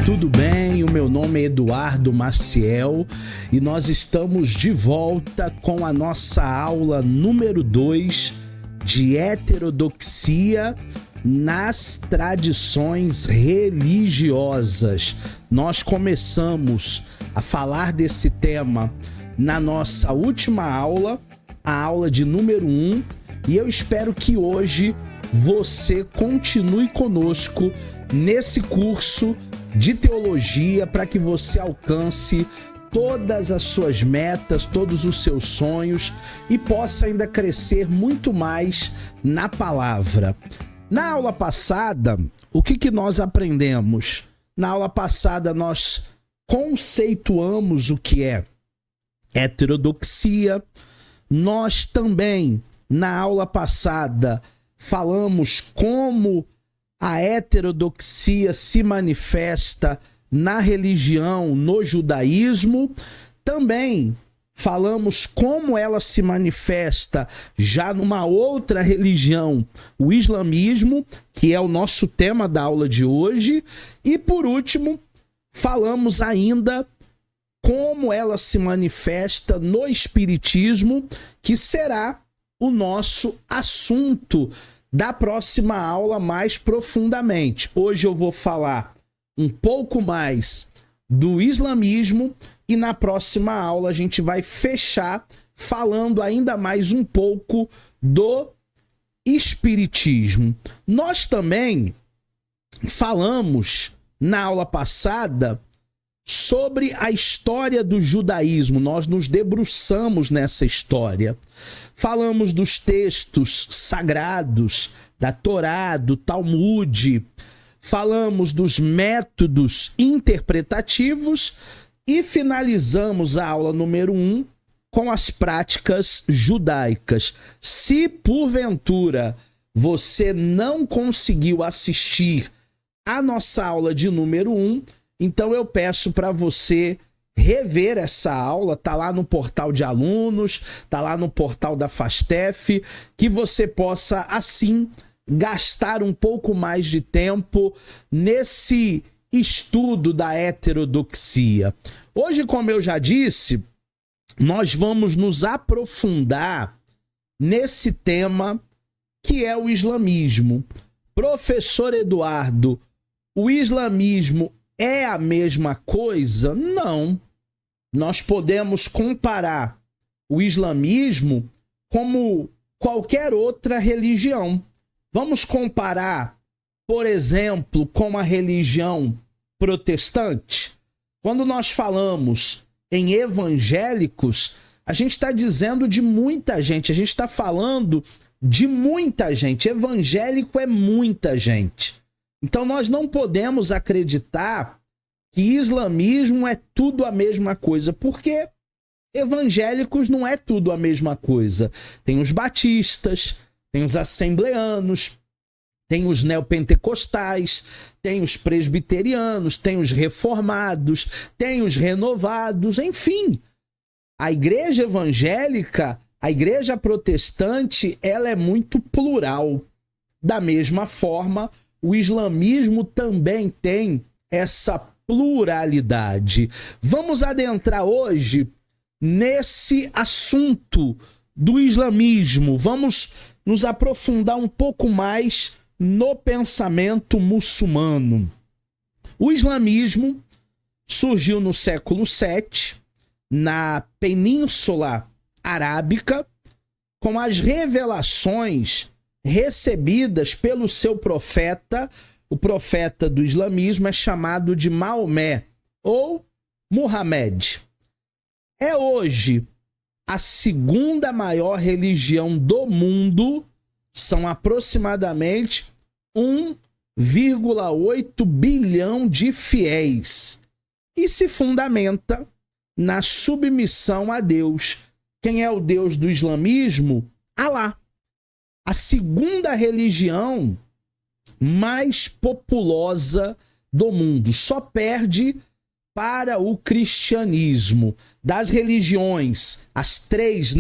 tudo bem? O meu nome é Eduardo Maciel e nós estamos de volta com a nossa aula número 2 de heterodoxia nas tradições religiosas. Nós começamos a falar desse tema na nossa última aula, a aula de número 1, e eu espero que hoje você continue conosco nesse curso de teologia para que você alcance todas as suas metas, todos os seus sonhos e possa ainda crescer muito mais na palavra. Na aula passada, o que nós aprendemos? Na aula passada nós conceituamos o que é heterodoxia. Nós também, na aula passada, falamos como a heterodoxia se manifesta na religião, no judaísmo. Também falamos como ela se manifesta já numa outra religião, o islamismo, que é o nosso tema da aula de hoje. E por último, falamos ainda como ela se manifesta no espiritismo, que será o nosso assunto da próxima aula mais profundamente. Hoje eu vou falar um pouco mais do islamismo e na próxima aula a gente vai fechar falando ainda mais um pouco do espiritismo. Nós também falamos na aula passada sobre a história do judaísmo. Nós nos debruçamos nessa história. Falamos dos textos sagrados, da Torá, do Talmud. Falamos dos métodos interpretativos e finalizamos a aula número 1 com as práticas judaicas. Se porventura você não conseguiu assistir a nossa aula de número 1, então eu peço para você rever essa aula, tá lá no portal de alunos, tá lá no portal da FASTEF, que você possa assim gastar um pouco mais de tempo nesse estudo da heterodoxia. Hoje, como eu já disse, nós vamos nos aprofundar nesse tema que é o islamismo. Professor Eduardo, o islamismo é a mesma coisa? Não. Nós podemos comparar o islamismo como qualquer outra religião. Vamos comparar, por exemplo, com a religião protestante? Quando nós falamos em evangélicos, a gente está dizendo de muita gente, a gente está falando de muita gente. Evangélico é muita gente. Então nós não podemos acreditar que islamismo é tudo a mesma coisa, porque evangélicos não é tudo a mesma coisa. Tem os batistas, tem os assembleanos, tem os neopentecostais, tem os presbiterianos, tem os reformados, tem os renovados, enfim. A igreja evangélica, a igreja protestante, ela é muito plural. Da mesma forma, o islamismo também tem essa pluralidade. Vamos adentrar hoje nesse assunto do islamismo. Vamos nos aprofundar um pouco mais no pensamento muçulmano. O islamismo surgiu no século VII, na Península Arábica, com as revelações recebidas pelo seu profeta. O profeta do islamismo é chamado de Maomé ou Muhammad. É hoje a segunda maior religião do mundo, são aproximadamente 1,8 bilhão de fiéis e se fundamenta na submissão a Deus. Quem é o Deus do islamismo? Alá. A segunda religião mais populosa do mundo. Só perde para o cristianismo. Das religiões, as três,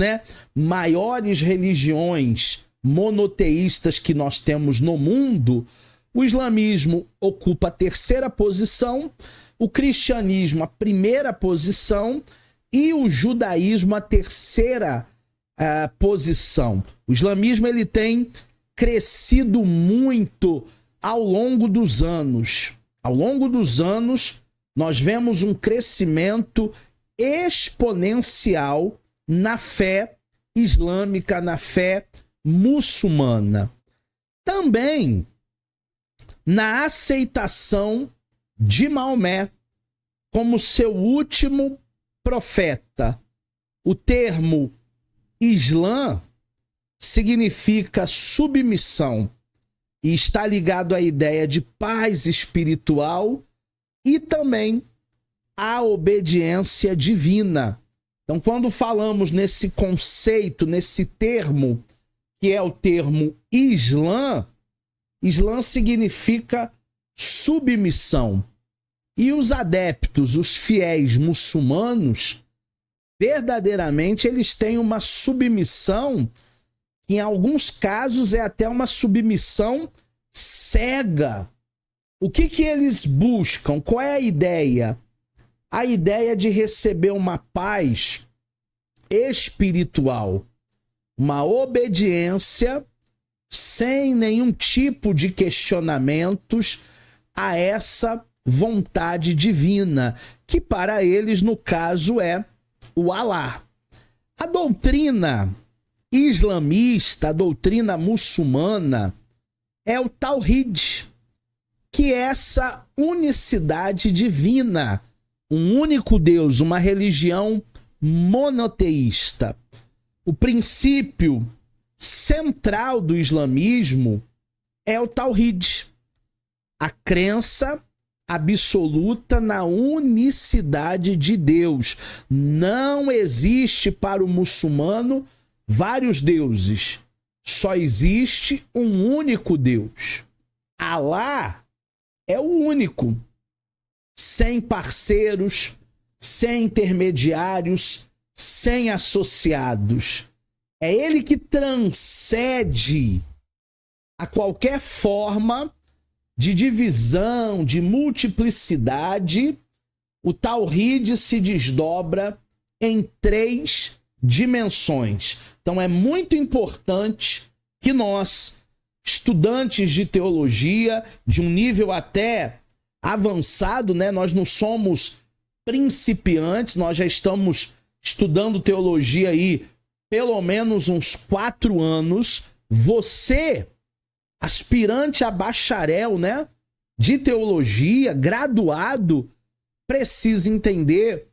maiores religiões monoteístas que nós temos no mundo, O islamismo ocupa a terceira posição, o cristianismo a primeira posição e o judaísmo a terceira posição. O islamismo ele tem crescido muito ao longo dos anos. Ao longo dos anos, nós vemos um crescimento exponencial na fé islâmica, na fé muçulmana. Também na aceitação de Maomé como seu último profeta. O termo Islã significa submissão e está ligado à ideia de paz espiritual e também à obediência divina. Então, quando falamos nesse conceito, nesse termo, que é o termo Islã, Islã significa submissão. E os adeptos, os fiéis muçulmanos, verdadeiramente eles têm uma submissão, que em alguns casos é até uma submissão cega. O que eles buscam? Qual é a ideia? A ideia de receber uma paz espiritual, uma obediência sem nenhum tipo de questionamentos a essa vontade divina, que para eles, no caso, é o Alá. A doutrina islamista, a doutrina muçulmana, é o Tawhid, que é essa unicidade divina, um único Deus, uma religião monoteísta. O princípio central do islamismo é o Tawhid, a crença absoluta na unicidade de Deus. Não existe para o muçulmano vários deuses. Só existe um único Deus. Alá é o único, sem parceiros, sem intermediários, sem associados. É ele que transcende a qualquer forma de divisão, de multiplicidade. O Tawhid se desdobra em 3 dimensões. Então é muito importante que nós, estudantes de teologia, de um nível até avançado, né? Nós não somos principiantes, nós já estamos estudando teologia aí pelo menos uns 4 anos. Você, aspirante a bacharel, né, de teologia, graduado, precisa entender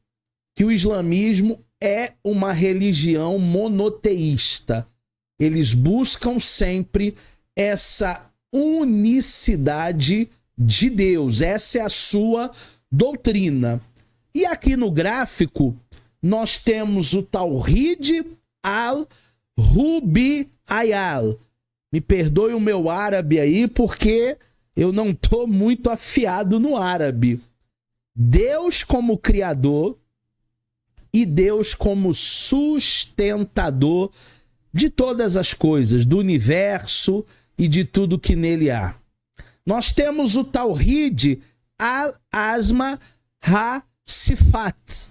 que o islamismo é uma religião monoteísta. Eles buscam sempre essa unicidade de Deus. Essa é a sua doutrina. E aqui no gráfico, nós temos o Tawhid al-Rububiyya. Me perdoe o meu árabe aí, porque eu não estou muito afiado no árabe. Deus como criador e Deus como sustentador de todas as coisas, do universo e de tudo que nele há. Nós temos o Tawhid al-Asma ha-Sifat,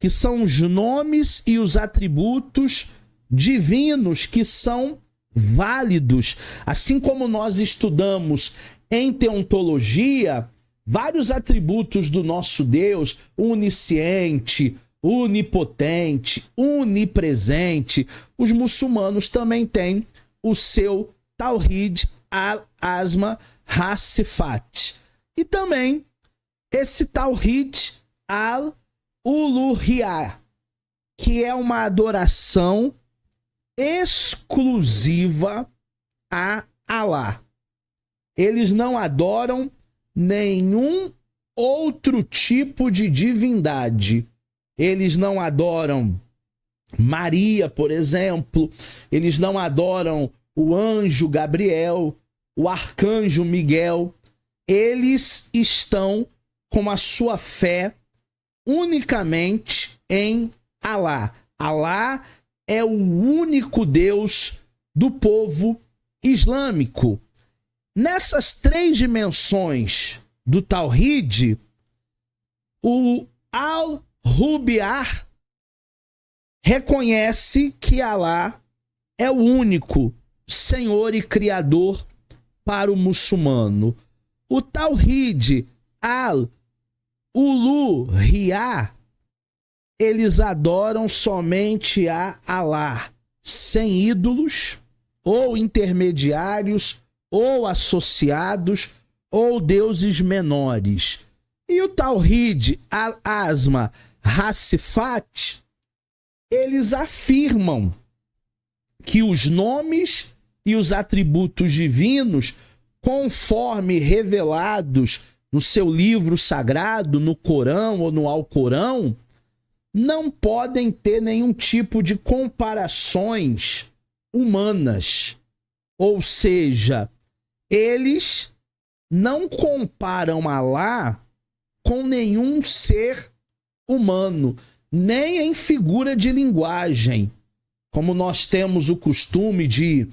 que são os nomes e os atributos divinos que são válidos. Assim como nós estudamos em teontologia vários atributos do nosso Deus, onisciente, onipotente, onipresente, os muçulmanos também têm o seu Tawhid al-Asma ha-Sifat. E também esse Tawhid al-Uluhiyya, que é uma adoração exclusiva a Alá. Eles não adoram nenhum outro tipo de divindade. Eles não adoram Maria, por exemplo. Eles não adoram o anjo Gabriel, o arcanjo Miguel. Eles estão com a sua fé unicamente em Alá. Alá é o único Deus do povo islâmico. Nessas 3 dimensões do Tawhid, o Al-Rubi'ah reconhece que Alá é o único Senhor e Criador para o muçulmano. O Tawhid Al-Uluhiyah, eles adoram somente a Alá, sem ídolos, ou intermediários, ou associados, ou deuses menores. E o Tawhid Al-Asma Hassifat, eles afirmam que os nomes e os atributos divinos, conforme revelados no seu livro sagrado, no Corão ou no Alcorão, não podem ter nenhum tipo de comparações humanas. Ou seja, eles não comparam Alá com nenhum ser humano, nem em figura de linguagem, como nós temos o costume de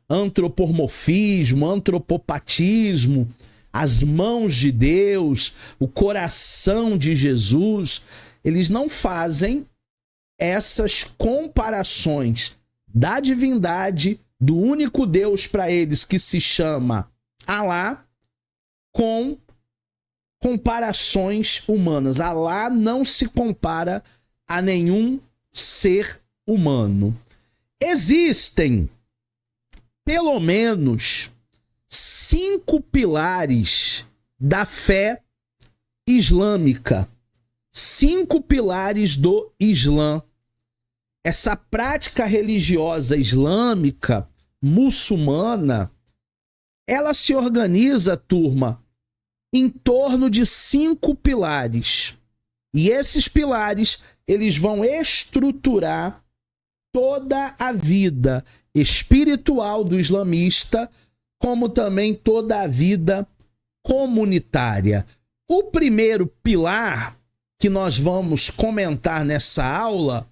antropomorfismo, antropopatismo, as mãos de Deus, o coração de Jesus. Eles não fazem essas comparações da divindade, do único Deus para eles que se chama Alá, com comparações humanas. Alá não se compara a nenhum ser humano. Existem pelo menos 5 pilares da fé islâmica. 5 pilares do Islã. Essa prática religiosa islâmica, muçulmana, ela se organiza, turma, em torno de 5 pilares. E esses pilares, eles vão estruturar toda a vida espiritual do islamista, como também toda a vida comunitária. O primeiro pilar que nós vamos comentar nessa aula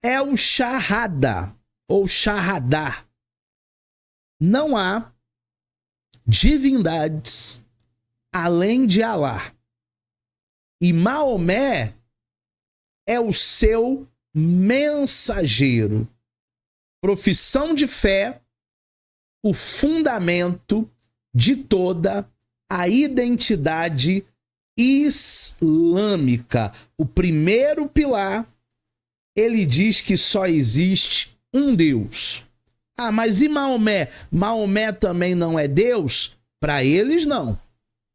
é o Shahada, ou Shahadá. Não há divindades além de Alá. E Maomé é o seu mensageiro. Profissão de fé, o fundamento de toda a identidade islâmica. O primeiro pilar, ele diz que só existe um Deus. Ah, mas e Maomé? Maomé também não é Deus? Para eles, não.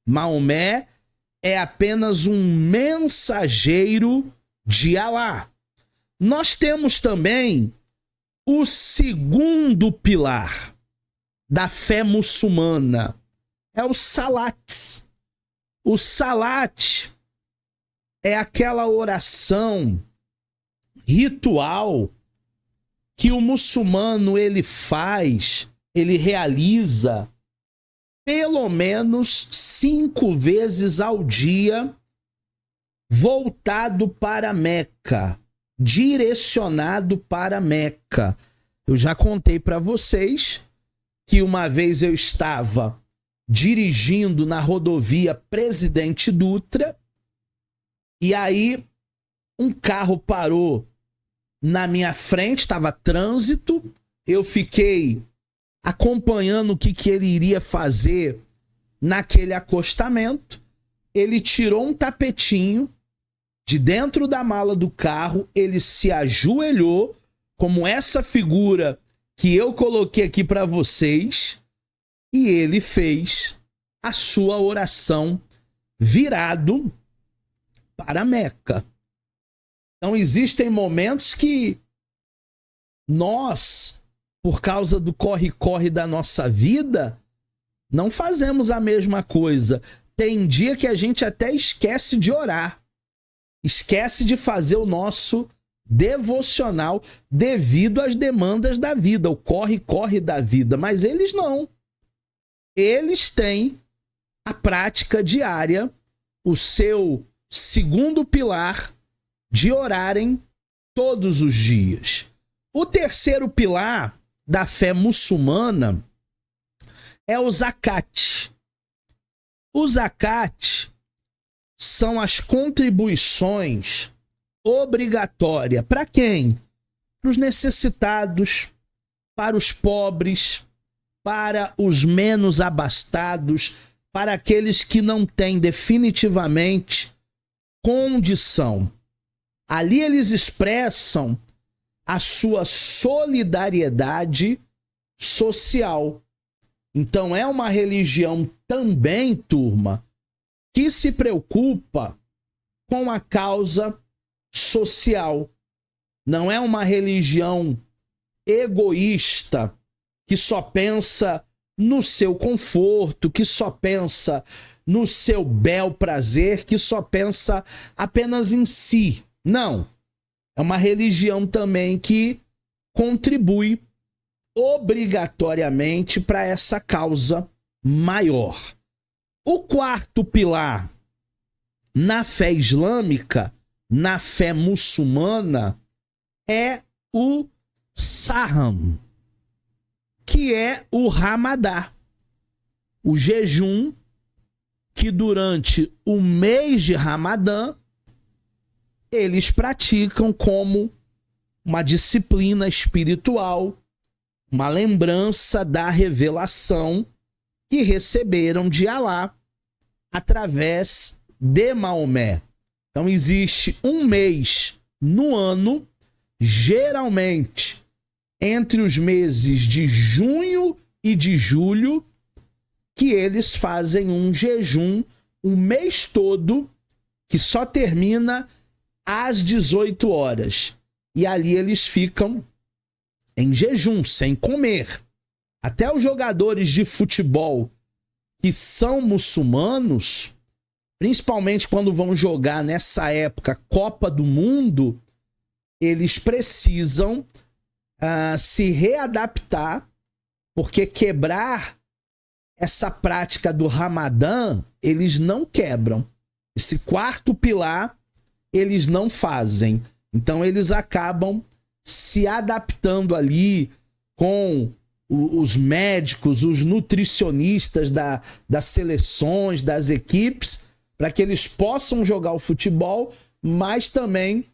Maomé é apenas um mensageiro de Alá. Nós temos também o segundo pilar da fé muçulmana, é o Salat. O Salat é aquela oração ritual que o muçulmano ele faz, ele realiza pelo menos 5 vezes ao dia, voltado para Meca, direcionado para Meca. Eu já contei para vocês que uma vez eu estava dirigindo na rodovia Presidente Dutra e aí um carro parou na minha frente, estava trânsito, eu fiquei acompanhando o que ele iria fazer naquele acostamento. Ele tirou um tapetinho de dentro da mala do carro, ele se ajoelhou, como essa figura que eu coloquei aqui para vocês, e ele fez a sua oração virado para Meca. Então existem momentos que nós, por causa do corre-corre da nossa vida, não fazemos a mesma coisa. Tem dia que a gente até esquece de orar. Esquece de fazer o nosso devocional devido às demandas da vida, o corre-corre da vida. Mas eles não. Eles têm a prática diária, o seu segundo pilar de orarem todos os dias. O terceiro pilar da fé muçulmana é o zakat. O zakat são as contribuições obrigatórias. Para quem? Para os necessitados, para os pobres, para os menos abastados, para aqueles que não têm definitivamente condição. Ali eles expressam a sua solidariedade social. Então é uma religião também, turma, que se preocupa com a causa social. Não é uma religião egoísta que só pensa no seu conforto, que só pensa no seu bel prazer, que só pensa apenas em si. Não. É uma religião também que contribui obrigatoriamente para essa causa maior. O quarto pilar na fé islâmica, na fé muçulmana, é o Saham, que é o Ramadã, o jejum que durante o mês de Ramadã eles praticam como uma disciplina espiritual, uma lembrança da revelação que receberam de Alá através de Maomé. Então existe um mês no ano, geralmente entre os meses de junho e de julho, que eles fazem um jejum um mês todo, que só termina às 18 horas. E ali eles ficam em jejum, sem comer. Até os jogadores de futebol que são muçulmanos, principalmente quando vão jogar nessa época Copa do Mundo, eles precisam se readaptar, porque quebrar essa prática do Ramadã, eles não quebram. Esse quarto pilar, eles não fazem. Então eles acabam se adaptando ali com os médicos, os nutricionistas das seleções, das equipes, para que eles possam jogar o futebol, mas também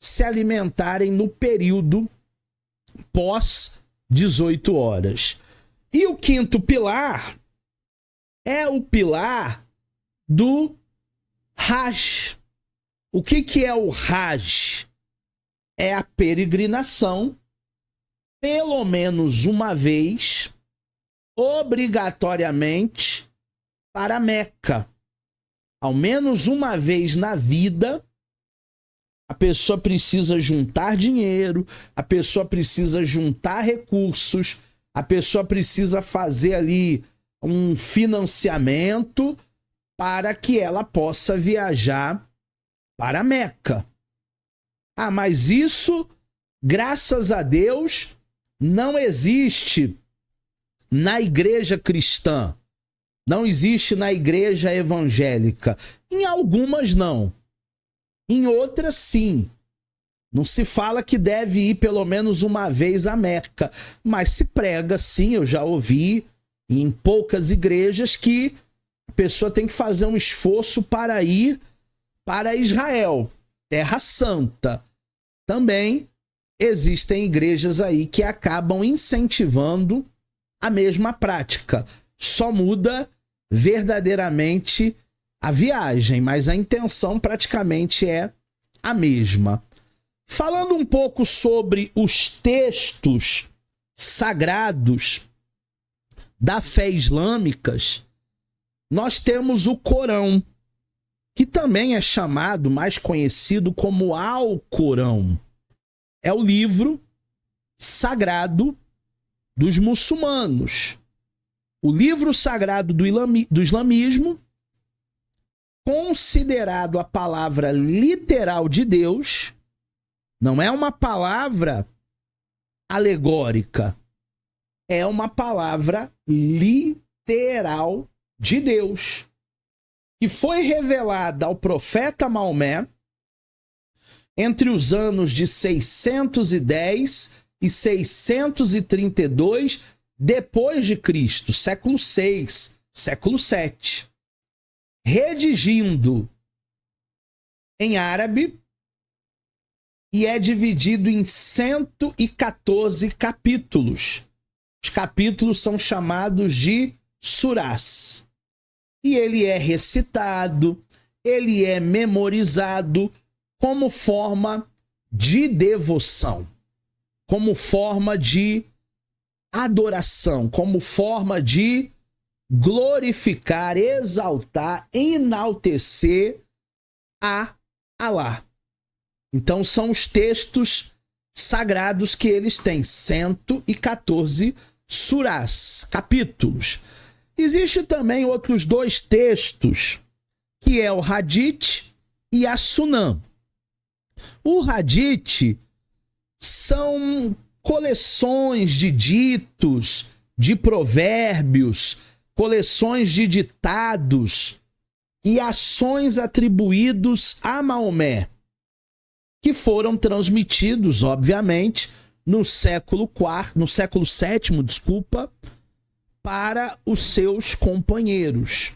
se alimentarem no período pós 18 horas. E o quinto pilar é o pilar do Hajj. O que é o Hajj? É a peregrinação, pelo menos uma vez, obrigatoriamente, para Meca. Ao menos uma vez na vida, a pessoa precisa juntar dinheiro, a pessoa precisa juntar recursos, a pessoa precisa fazer ali um financiamento para que ela possa viajar para Meca. Ah, mas isso, graças a Deus, não existe na igreja cristã, não existe na igreja evangélica. Em algumas não, em outras sim. Não se fala que deve ir pelo menos uma vez a Meca, mas se prega sim, eu já ouvi em poucas igrejas que a pessoa tem que fazer um esforço para ir para Israel, Terra Santa. Também existem igrejas aí que acabam incentivando a mesma prática. Só muda verdadeiramente a viagem, mas a intenção praticamente é a mesma. Falando um pouco sobre os textos sagrados da fé islâmicas, nós temos o Corão, que também é chamado, mais conhecido como Alcorão. É o livro sagrado dos muçulmanos. O livro sagrado do islamismo, considerado a palavra literal de Deus, não é uma palavra alegórica, é uma palavra literal de Deus, que foi revelada ao profeta Maomé entre os anos de 610 e 632 depois de Cristo, século VI, século VII, redigindo em árabe, e é dividido em 114 capítulos. Os capítulos são chamados de surás. E ele é recitado, ele é memorizado como forma de devoção, como forma de adoração, como forma de glorificar, exaltar, enaltecer a Alá. Então são os textos sagrados que eles têm, 114 surás, capítulos. Existe também outros dois textos, que é o Hadith e a Sunan. O Hadith são coleções de ditos, de provérbios, coleções de ditados e ações atribuídos a Maomé, que foram transmitidos, obviamente, no século VII, para os seus companheiros.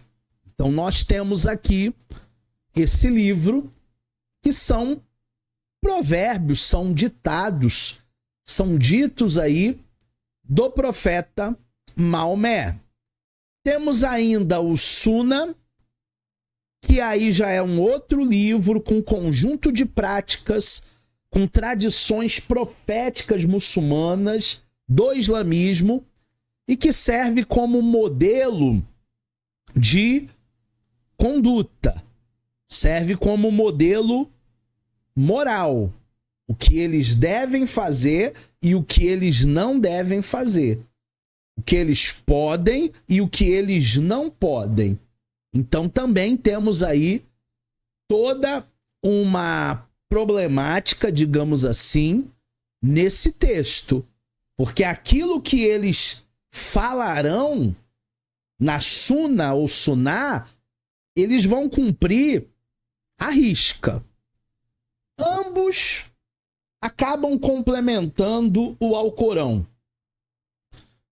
Então nós temos aqui esse livro, que são provérbios, são ditados, são ditos aí do profeta Maomé. Temos ainda o Sunan, que aí já é um outro livro com conjunto de práticas, com tradições proféticas muçulmanas do islamismo, e que serve como modelo de conduta, serve como modelo moral, o que eles devem fazer e o que eles não devem fazer, o que eles podem e o que eles não podem. Então também temos aí toda uma problemática, digamos assim, nesse texto, porque aquilo que eles falarão na Suna ou Suná, eles vão cumprir à risca. Ambos acabam complementando o Alcorão.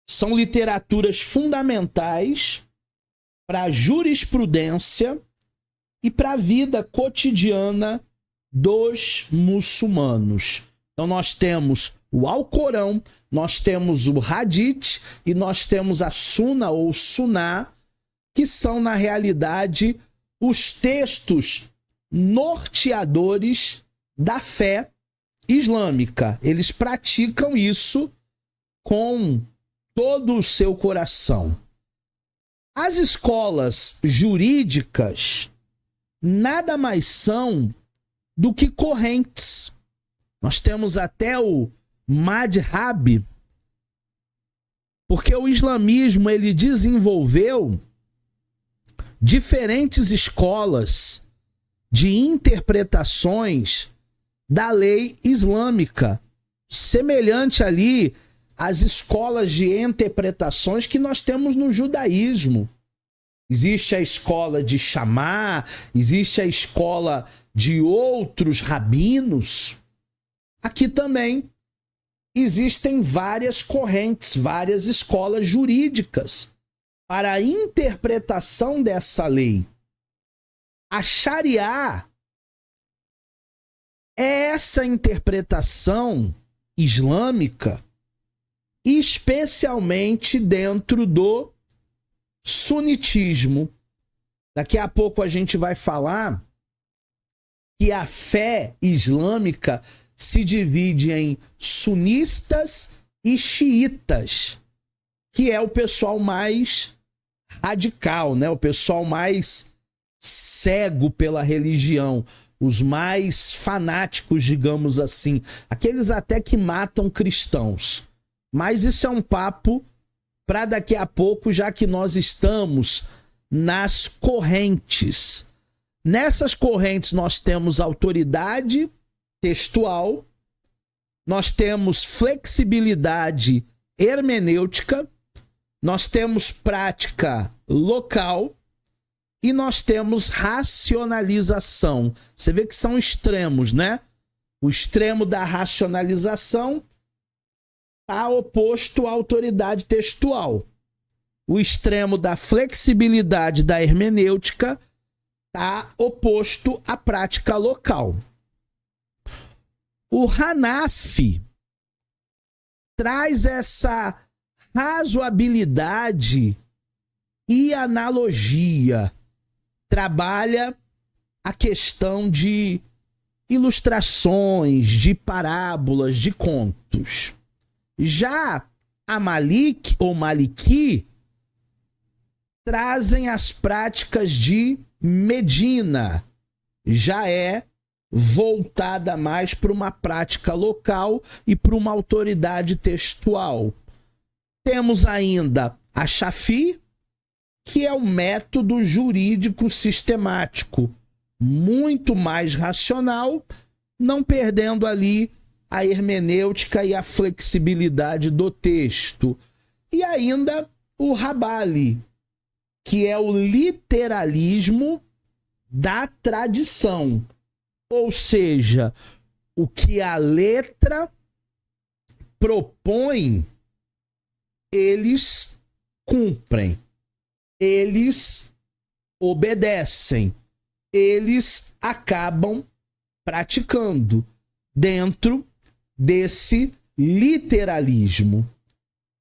São literaturas fundamentais para a jurisprudência e para a vida cotidiana dos muçulmanos. Então nós temos o Alcorão, nós temos o Hadith e nós temos a Suna ou Suná, que são, na realidade, os textos norteadores da fé islâmica. Eles praticam isso com todo o seu coração. As escolas jurídicas nada mais são do que correntes. Nós temos até o Madhhab, porque o islamismo ele desenvolveu diferentes escolas de interpretações da lei islâmica, semelhante ali às escolas de interpretações que nós temos no judaísmo. Existe a escola de Shammā, existe a escola de outros rabinos. Aqui também existem várias correntes, várias escolas jurídicas para a interpretação dessa lei. A Sharia é essa interpretação islâmica, especialmente dentro do sunitismo. Daqui a pouco a gente vai falar que a fé islâmica se divide em sunistas e xiitas, que é o pessoal mais radical, né? O pessoal mais cego pela religião, os mais fanáticos, digamos assim, aqueles até que matam cristãos. Mas isso é um papo para daqui a pouco, já que nós estamos nas correntes. Nessas correntes nós temos autoridade textual, nós temos flexibilidade hermenêutica, nós temos prática local e nós temos racionalização. Você vê que são extremos, né? O extremo da racionalização está oposto à autoridade textual. O extremo da flexibilidade da hermenêutica está oposto à prática local. O Hanaf traz essa razoabilidade e analogia. Trabalha a questão de ilustrações, de parábolas, de contos. Já a Malik ou Maliki trazem as práticas de Medina. Já é voltada mais para uma prática local e para uma autoridade textual. Temos ainda a Shafi, que é um método jurídico sistemático, muito mais racional, não perdendo ali a hermenêutica e a flexibilidade do texto. E ainda o Rabali, que é o literalismo da tradição. Ou seja, o que a letra propõe, eles cumprem, eles obedecem, eles acabam praticando dentro desse literalismo.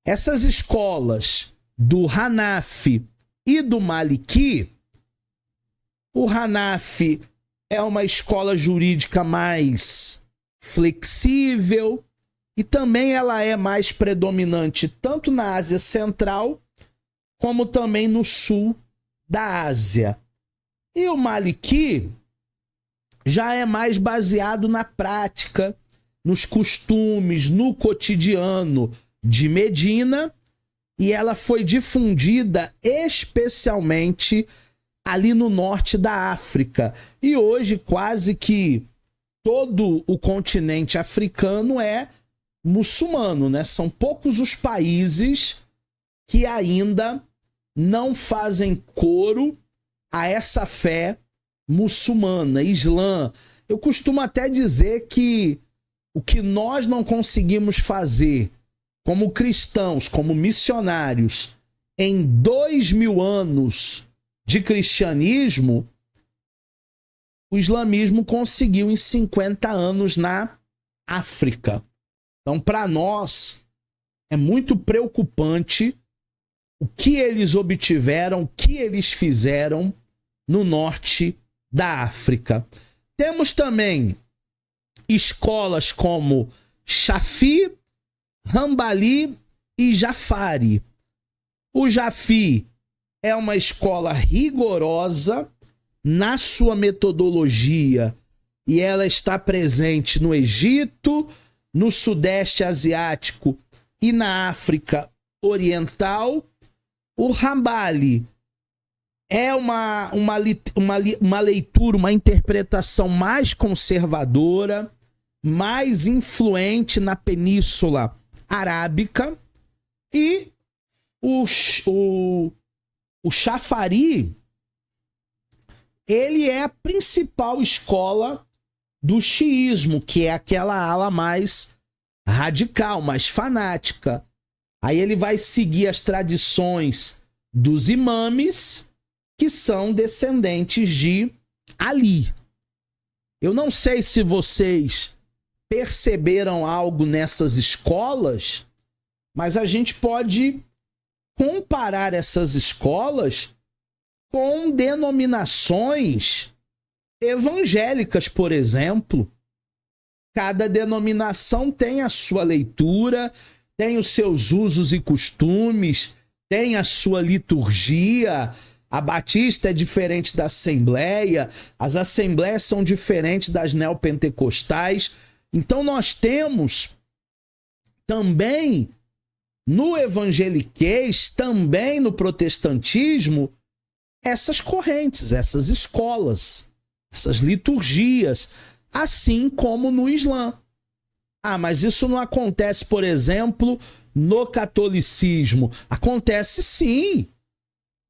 Essas escolas do Hanaf e do Maliki, o Hanaf é uma escola jurídica mais flexível e também ela é mais predominante tanto na Ásia Central como também no sul da Ásia. E o Maliki já é mais baseado na prática, nos costumes, no cotidiano de Medina, e ela foi difundida especialmente ali no norte da África. E hoje quase que todo o continente africano é muçulmano, né? São poucos os países que ainda não fazem coro a essa fé muçulmana, Islã. Eu costumo até dizer que o que nós não conseguimos fazer como cristãos, como missionários, em 2000 anos de cristianismo, o islamismo conseguiu em 50 anos na África. Então, para nós, é muito preocupante o que eles obtiveram, o que eles fizeram no norte da África. Temos também escolas como Shafi, Hanbali e Jafari. O Jafi é uma escola rigorosa na sua metodologia e ela está presente no Egito, no Sudeste Asiático e na África Oriental. O Hanbali é uma leitura, uma interpretação mais conservadora, mais influente na Península Arábica. E o Chafari, ele é a principal escola do xiismo, que é aquela ala mais radical, mais fanática. Aí ele vai seguir as tradições dos imames, que são descendentes de Ali. Eu não sei se vocês perceberam algo nessas escolas, mas a gente pode comparar essas escolas com denominações evangélicas, por exemplo. Cada denominação tem a sua leitura, tem os seus usos e costumes, tem a sua liturgia. A Batista é diferente da Assembleia, as Assembleias são diferentes das neopentecostais. Então nós temos também no evangeliquez, também no protestantismo, essas correntes, essas escolas, essas liturgias, assim como no Islã. Ah, mas isso não acontece, por exemplo, no catolicismo. Acontece sim.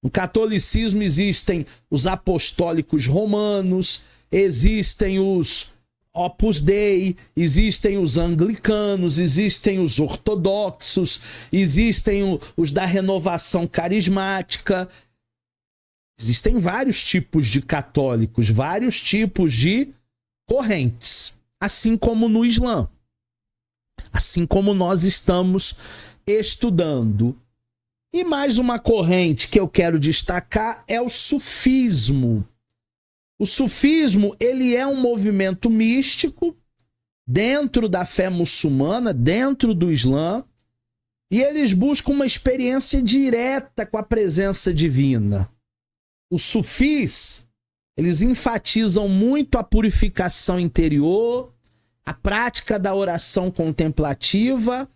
No catolicismo existem os apostólicos romanos, existem os Opus Dei, existem os anglicanos, existem os ortodoxos, existem os da renovação carismática. Existem vários tipos de católicos, vários tipos de correntes, assim como no Islã. Assim como nós estamos estudando. E mais uma corrente que eu quero destacar é o sufismo. O sufismo, ele é um movimento místico dentro da fé muçulmana, dentro do Islã, e eles buscam uma experiência direta com a presença divina. Os sufis, eles enfatizam muito a purificação interior, a prática da oração contemplativa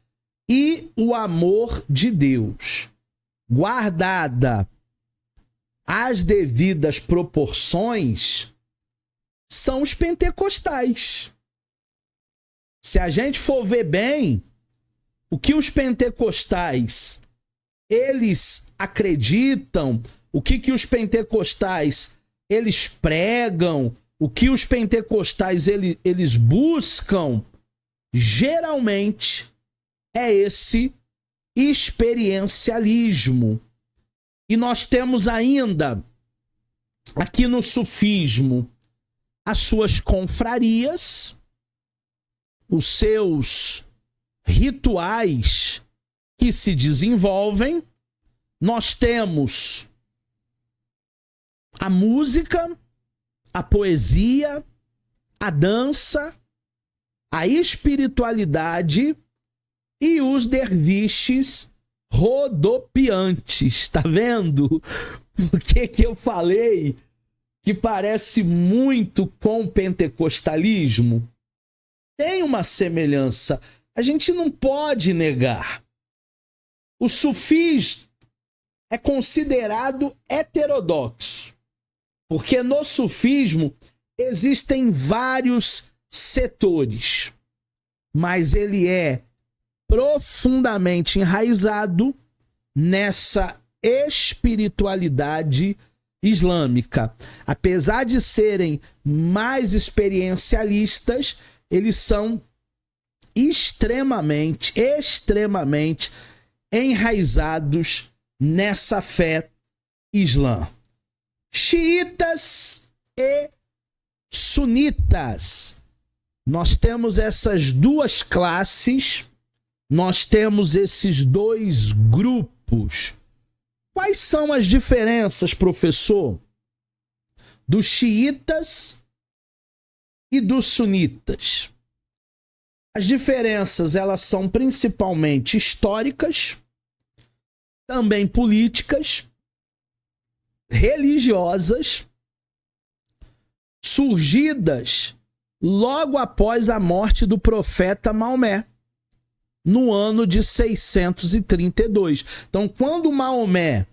e o amor de Deus. Guardada as devidas proporções, são os pentecostais. Se a gente for ver bem, o que os pentecostais, eles acreditam, o que os pentecostais, eles pregam, o que os pentecostais, eles buscam, geralmente, é esse experiencialismo. E nós temos ainda, aqui no sufismo, as suas confrarias, os seus rituais que se desenvolvem. Nós temos a música, a poesia, a dança, a espiritualidade e os derviches rodopiantes. Tá vendo? Por que eu falei que parece muito com o pentecostalismo? Tem uma semelhança. A gente não pode negar. O sufismo é considerado heterodoxo, porque no sufismo existem vários setores, mas ele é profundamente enraizado nessa espiritualidade islâmica. Apesar de serem mais experiencialistas, eles são extremamente enraizados nessa fé islã. Xiitas e sunitas. Nós temos essas duas classes, nós temos esses dois grupos. Quais são as diferenças, professor, dos xiitas e dos sunitas? As diferenças, elas são principalmente históricas, também políticas, religiosas, surgidas logo após a morte do profeta Maomé, no ano de 632. Então, quando Maomé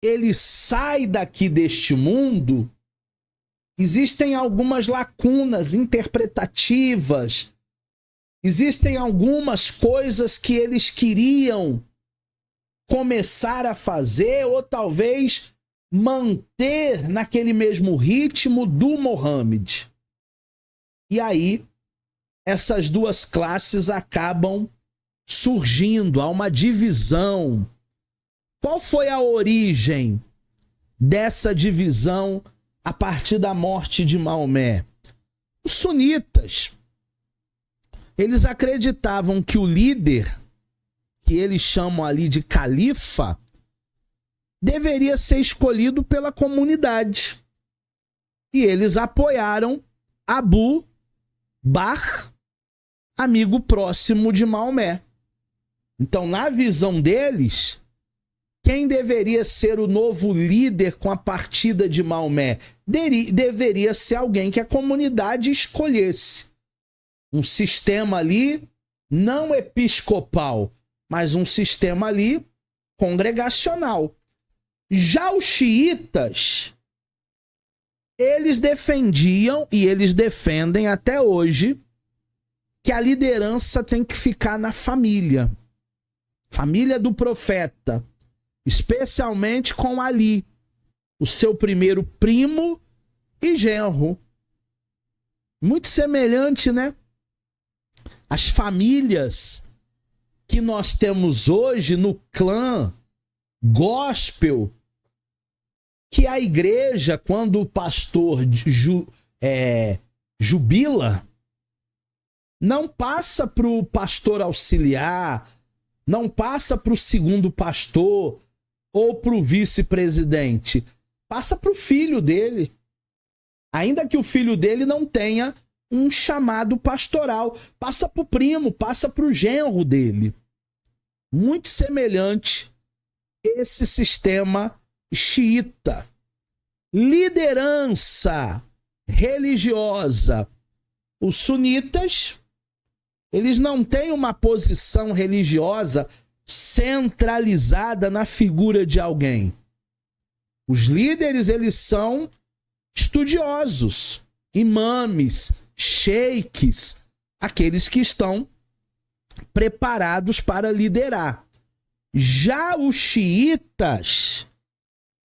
ele sai daqui deste mundo, existem algumas lacunas interpretativas, existem algumas coisas que eles queriam começar a fazer ou talvez manter naquele mesmo ritmo do Mohammed. E aí, essas duas classes acabam surgindo, há uma divisão. Qual foi a origem dessa divisão a partir da morte de Maomé? Os sunitas, eles acreditavam que o líder, que eles chamam ali de califa, deveria ser escolhido pela comunidade. E eles apoiaram Abu Bakr, amigo próximo de Maomé. Então, na visão deles, quem deveria ser o novo líder com a partida de Maomé? Deveria ser alguém que a comunidade escolhesse. Um sistema ali, não episcopal, mas um sistema ali congregacional. Já os xiitas, eles defendiam e eles defendem até hoje que a liderança tem que ficar na família. Família do profeta, especialmente com Ali, o seu primeiro primo e genro. Muito semelhante, né? As famílias que nós temos hoje no clã gospel, que a igreja, quando o pastor jubila, não passa para o pastor auxiliar, não passa para o segundo pastor ou para o vice-presidente, passa para o filho dele. Ainda que o filho dele não tenha um chamado pastoral, passa para o primo, passa para o genro dele. Muito semelhante esse sistema xiita. Liderança religiosa. Os sunitas, eles não têm uma posição religiosa centralizada na figura de alguém. Os líderes, eles são estudiosos, imames, sheiks, aqueles que estão preparados para liderar. Já os xiitas,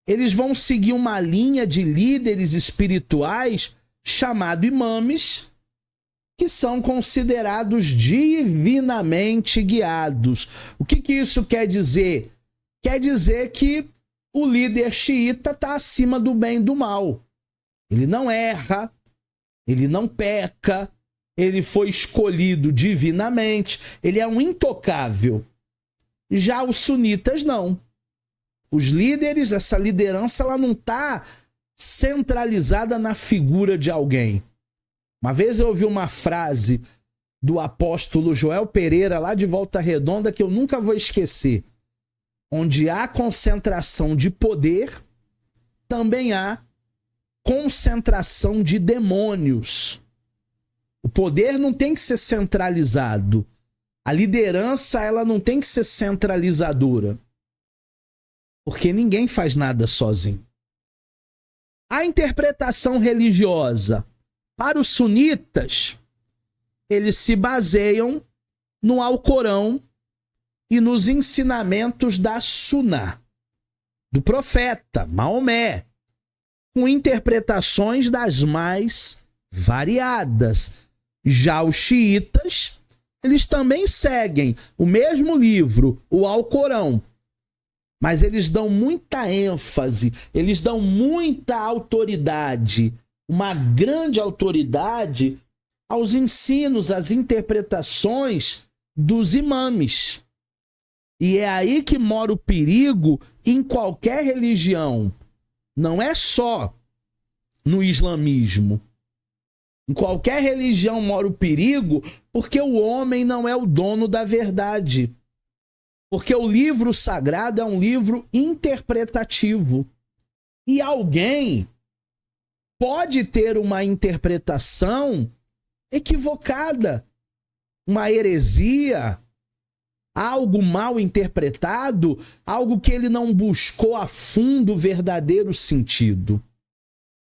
eles vão seguir uma linha de líderes espirituais chamado imames, que são considerados divinamente guiados. O que isso quer dizer? Quer dizer que o líder xiita está acima do bem e do mal. Ele não erra, ele não peca, ele foi escolhido divinamente, ele é um intocável. Já os sunitas não. Os líderes, essa liderança, ela não está centralizada na figura de alguém. Uma vez eu ouvi uma frase do apóstolo Joel Pereira, lá de Volta Redonda, que eu nunca vou esquecer. Onde há concentração de poder, também há concentração de demônios. O poder não tem que ser centralizado. A liderança, ela não tem que ser centralizadora. Porque ninguém faz nada sozinho. A interpretação religiosa. Para os sunitas, eles se baseiam no Alcorão e nos ensinamentos da Sunnah, do profeta Maomé, com interpretações das mais variadas. Já os xiitas, eles também seguem o mesmo livro, o Alcorão, mas eles dão muita ênfase, eles dão muita autoridade, uma grande autoridade aos ensinos, às interpretações dos imames. E é aí que mora o perigo em qualquer religião. Não é só no islamismo. Em qualquer religião mora o perigo, porque o homem não é o dono da verdade. Porque o livro sagrado é um livro interpretativo. E alguém pode ter uma interpretação equivocada, uma heresia, algo mal interpretado, algo que ele não buscou a fundo o verdadeiro sentido.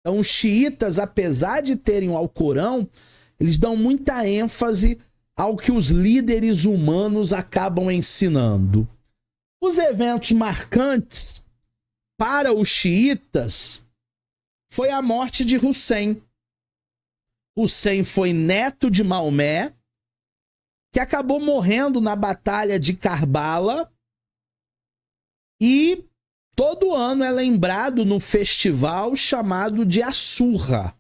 Então, os xiitas, apesar de terem o Alcorão, eles dão muita ênfase ao que os líderes humanos acabam ensinando. Os eventos marcantes para os xiitas foi a morte de Hussein. Hussein foi neto de Maomé, que acabou morrendo na Batalha de Karbala, e todo ano é lembrado no festival chamado de Assurra.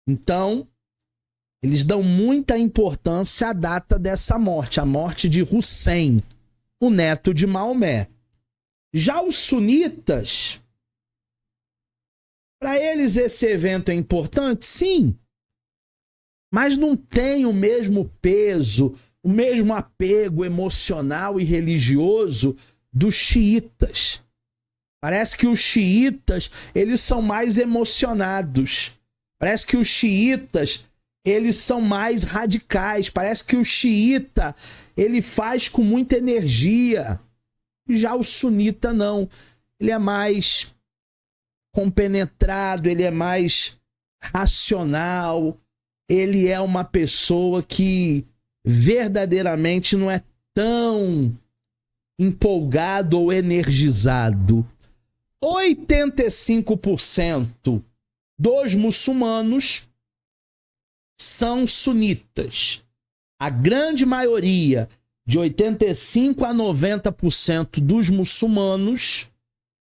Então, eles dão muita importância à data dessa morte, a morte de Hussein, o neto de Maomé. Já os sunitas, para eles esse evento é importante? Sim. Mas não tem o mesmo peso, o mesmo apego emocional e religioso dos xiitas. Parece que os xiitas, eles são mais emocionados. Parece que os xiitas, eles são mais radicais. Parece que o xiita, ele faz com muita energia. Já o sunita não. Ele é mais compenetrado, ele é mais racional. Ele é uma pessoa que verdadeiramente não é tão empolgado ou energizado. 85% dos muçulmanos são sunitas. A grande maioria, de 85% a 90% dos muçulmanos,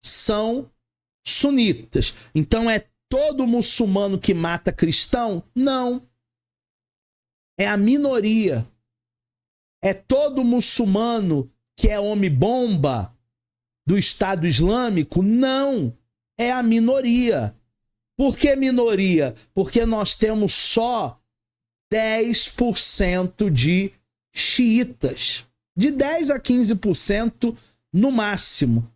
são sunitas. Então é todo muçulmano que mata cristão? Não. É a minoria. É todo muçulmano que é homem-bomba do Estado Islâmico? Não. É a minoria. Por que minoria? Porque nós temos só 10% de xiitas. De 10% a 15% no máximo.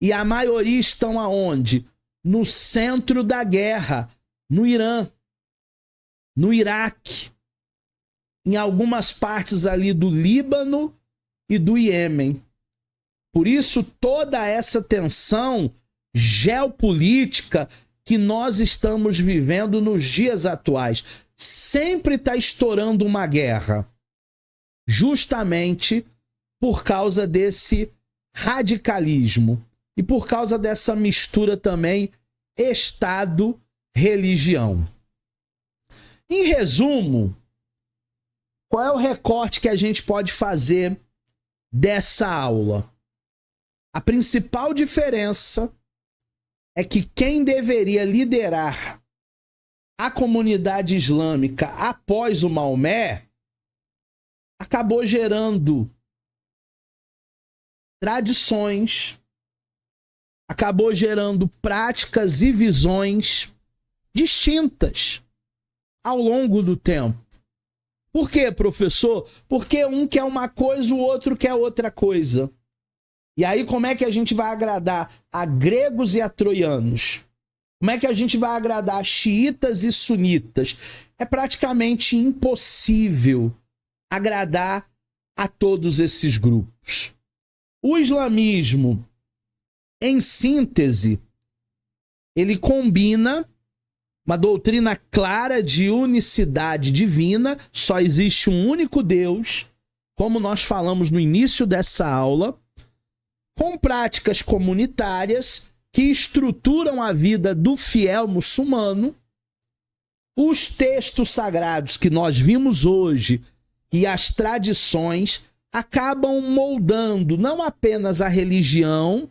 E a maioria estão aonde? No centro da guerra, no Irã, no Iraque, em algumas partes ali do Líbano e do Iêmen. Por isso, toda essa tensão geopolítica que nós estamos vivendo nos dias atuais. Sempre está estourando uma guerra, justamente por causa desse radicalismo e por causa dessa mistura também Estado-religião. Em resumo, qual é o recorte que a gente pode fazer dessa aula? A principal diferença é que quem deveria liderar a comunidade islâmica após o Maomé acabou gerando tradições, acabou gerando práticas e visões distintas ao longo do tempo. Por quê, professor? Porque um quer uma coisa, o outro quer outra coisa. E aí, como é que a gente vai agradar a gregos e a troianos? Como é que a gente vai agradar a xiitas e sunitas? É praticamente impossível agradar a todos esses grupos. O islamismo, em síntese, ele combina uma doutrina clara de unicidade divina, só existe um único Deus, como nós falamos no início dessa aula, com práticas comunitárias que estruturam a vida do fiel muçulmano. Os textos sagrados que nós vimos hoje e as tradições acabam moldando não apenas a religião,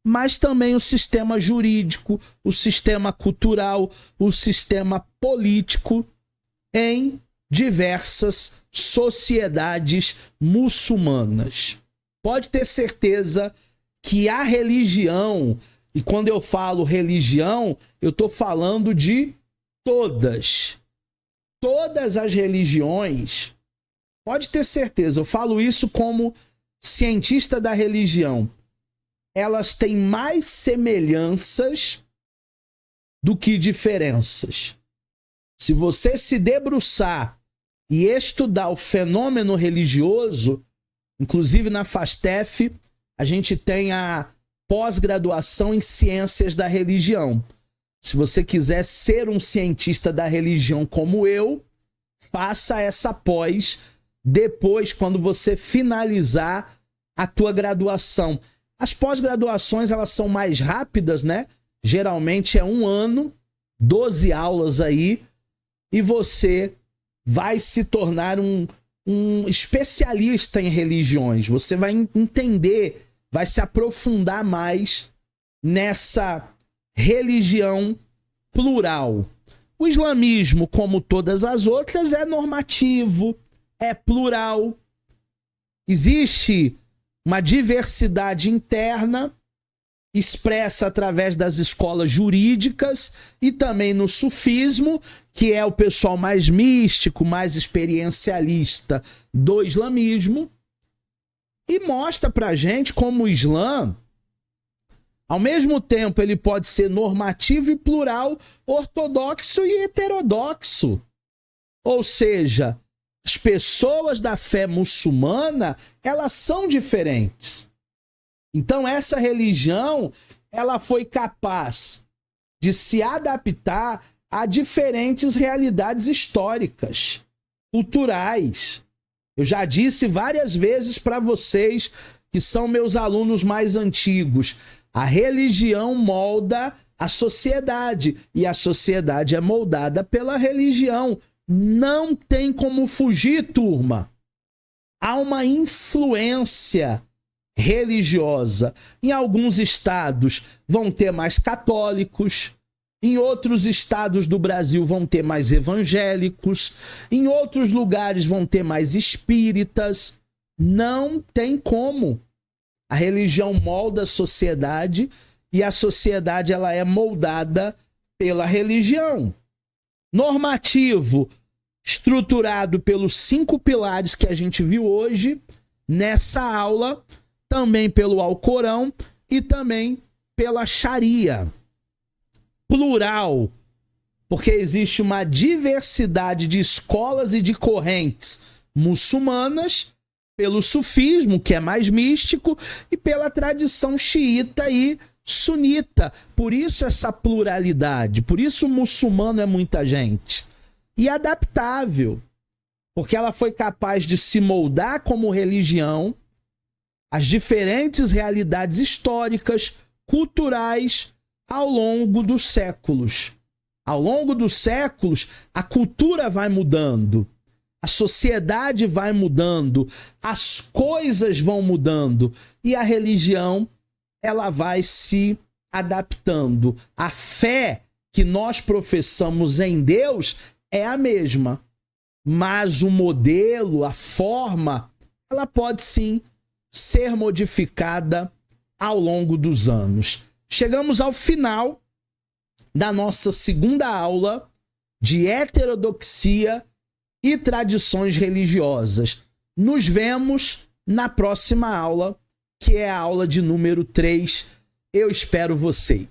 mas também o sistema jurídico, o sistema cultural, o sistema político em diversas sociedades muçulmanas. Pode ter certeza que a religião, e quando eu falo religião, eu estou falando de todas as religiões, pode ter certeza, eu falo isso como cientista da religião, elas têm mais semelhanças do que diferenças. Se você se debruçar e estudar o fenômeno religioso, inclusive na FASTEF, a gente tem a pós-graduação em Ciências da Religião. Se você quiser ser um cientista da religião como eu, faça essa pós depois, quando você finalizar a tua graduação. As pós-graduações, elas são mais rápidas, né? Geralmente é 1 ano, 12 aulas aí, e você vai se tornar um especialista em religiões. Você vai entender, vai se aprofundar mais nessa religião plural. O islamismo, como todas as outras, é normativo, é plural. Existe uma diversidade interna expressa através das escolas jurídicas e também no sufismo, que é o pessoal mais místico, mais experiencialista do islamismo, e mostra pra gente como o Islã, ao mesmo tempo, ele pode ser normativo e plural, ortodoxo e heterodoxo. Ou seja, as pessoas da fé muçulmana, elas são diferentes. Então, essa religião, ela foi capaz de se adaptar a diferentes realidades históricas, culturais. Eu já disse várias vezes para vocês, que são meus alunos mais antigos, a religião molda a sociedade. E a sociedade é moldada pela religião. Não tem como fugir, turma. Há uma influência religiosa. Em alguns estados vão ter mais católicos, em outros estados do Brasil vão ter mais evangélicos, em outros lugares vão ter mais espíritas. Não tem como. A religião molda a sociedade e a sociedade ela é moldada pela religião. Normativo, estruturado pelos 5 pilares que a gente viu hoje nessa aula, também pelo Alcorão e também pela Sharia. Plural, porque existe uma diversidade de escolas e de correntes muçulmanas, pelo sufismo, que é mais místico, e pela tradição xiita e sunita. Por isso essa pluralidade, por isso o muçulmano é muita gente. E adaptável, porque ela foi capaz de se moldar como religião às diferentes realidades históricas, culturais, ao longo dos séculos. Ao longo dos séculos, a cultura vai mudando, a sociedade vai mudando, as coisas vão mudando e a religião ela vai se adaptando. A fé que nós professamos em Deus é a mesma, mas o modelo, a forma, ela pode sim ser modificada ao longo dos anos. Chegamos ao final da nossa segunda aula de heterodoxia e tradições religiosas. Nos vemos na próxima aula, que é a aula de número 3. Eu espero vocês.